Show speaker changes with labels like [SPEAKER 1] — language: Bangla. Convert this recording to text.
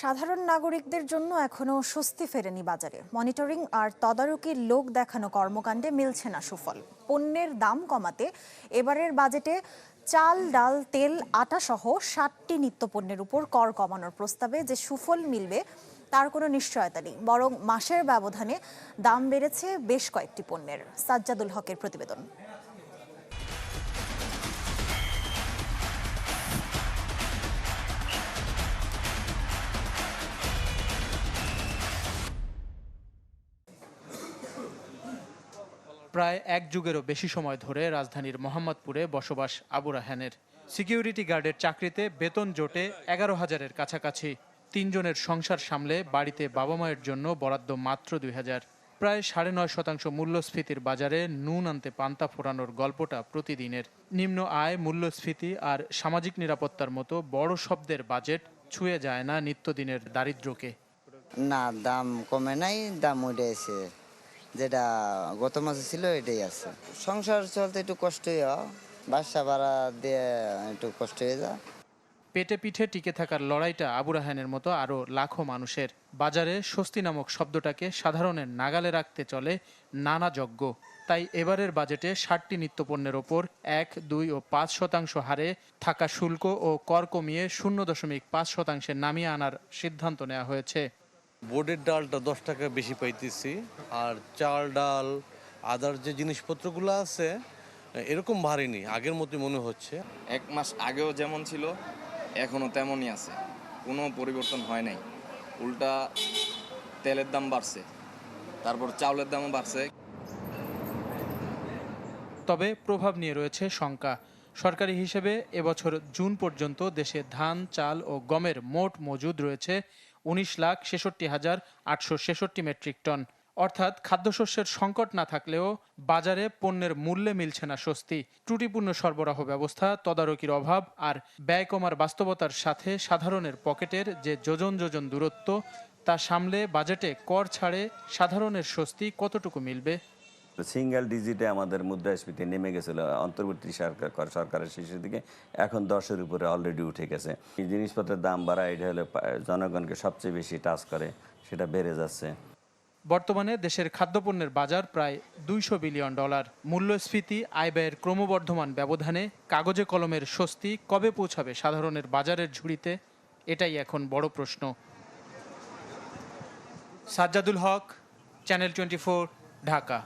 [SPEAKER 1] সাধারণ নাগরিকদের জন্য এখনো স্বস্তি ফেরেনি বাজারে। মনিটরিং আর তদারকির লোক দেখানো কর্মকাণ্ডে মিলছে না সুফল। পণ্যের দাম কমাতে এবারের বাজেটে চাল, ডাল, তেল, আটা সহ 60টি নিত্যপণ্যের উপর কর কমানোর প্রস্তাবে যে সুফল মিলবে তার কোনো নিশ্চয়তা নেই, বরং মাসের ব্যবধানে দাম বেড়েছে বেশ কয়েকটি পণ্যের। সাজ্জাদুল হকের প্রতিবেদন।
[SPEAKER 2] প্রায় এক যুগেরও বেশি সময় ধরে রাজধানীর মোহাম্মদপুরে বসবাস আবু রায়হানের। সিকিউরিটি গার্ডের চাকরিতে বেতন জোটে 11,000-এর কাছাকাছি। 3 জনের সংসার সামলে বাড়িতে বাবা মায়ের জন্য বরাদ্দ মাত্র 2,000। প্রায় 9.5% মূল্যস্ফীতির বাজারে নুন আনতে পান্তা ফোরানোর গল্পটা প্রতিদিনের। নিম্ন আয়, মূল্যস্ফীতি আর সামাজিক নিরাপত্তার মতো বড় শব্দের বাজেট ছুঁয়ে যায় না নিত্যদিনের দারিদ্র্যকে।
[SPEAKER 3] না, দাম কমে নাই, দাম উঠেছে। যেটা গত মাসে ছিল এটাই আছে। সংসার চলতে একটু কষ্টই হয়, বাসা ভাড়া দিয়ে একটু কষ্ট হয়ে যায়।
[SPEAKER 2] পেটে পিঠে টিকে থাকার লড়াইটা আবু রায়হানের মতো আরও লাখো মানুষের। বাজারে স্বস্তি নামক শব্দটাকে সাধারণের নাগালে রাখতে চলে নানা যজ্ঞ। তাই এবারের বাজেটে 60টি নিত্যপণ্যের ওপর 1, 2 ও 5% হারে থাকা শুল্ক ও কর কমিয়ে 0.5% নামিয়ে আনার সিদ্ধান্ত নেওয়া হয়েছে।
[SPEAKER 4] বোর্ডের ডালটা 10 টাকা বেশি পাইতেছি, আর চাল, ডাল, আদার যে জিনিসপত্রগুলো আছে এরকম ভারী নেই, আগের মতোই মনে হচ্ছে।
[SPEAKER 5] 1 মাস আগেও যেমন ছিল এখনও তেমনই আছে, কোনো পরিবর্তন হয় নাই। উল্টা তেলের দাম বাড়ছে, তারপর চাউলের দামও বাড়ছে।
[SPEAKER 2] তবে প্রভাব নিয়ে রয়েছে শঙ্কা। সরকারি হিসেবে এবছর জুন পর্যন্ত দেশে ধান, চাল ও গমের মোট মজুদ রয়েছে 19,66,866 মেট্রিক টন। অর্থাৎ খাদ্যশস্যের সংকট না থাকলেও বাজারে পণ্যের মূল্যে মিলছে না স্বস্তি। ত্রুটিপূর্ণ সরবরাহ ব্যবস্থা, তদারকির অভাব আর ব্যয় কমার বাস্তবতার সাথে সাধারণের পকেটের যে যোজন যোজন দূরত্ব, তা সামলে বাজেটে কর ছাড়ে সাধারণের স্বস্তি কতটুকু মিলবে?
[SPEAKER 6] সিঙ্গেল ডিজিটে আমাদের মুদ্রাস্ফীতি নেমে গেছিল অন্তর্বর্তী সরকারের শেষের দিকে, এখন 10-এর উপরে অলরেডি উঠে গেছে। এই জিনিসপত্রের দাম বাড়া, এটা হলে জনগণকে সবচেয়ে বেশি টাচ করে, সেটা বেড়ে যাচ্ছে।
[SPEAKER 2] বর্তমানে দেশের খাদ্যপণ্যের বাজার প্রায় $200 বিলিয়ন। মূল্যস্ফীতি, আয় ব্যয়ের ক্রমবর্ধমান ব্যবধানে কাগজে কলমের স্বস্তি কবে পৌঁছাবে সাধারণের বাজারের ঝুড়িতে, এটাই এখন বড় প্রশ্ন। সাজ্জাদুল হক, চ্যানেল 24, ঢাকা।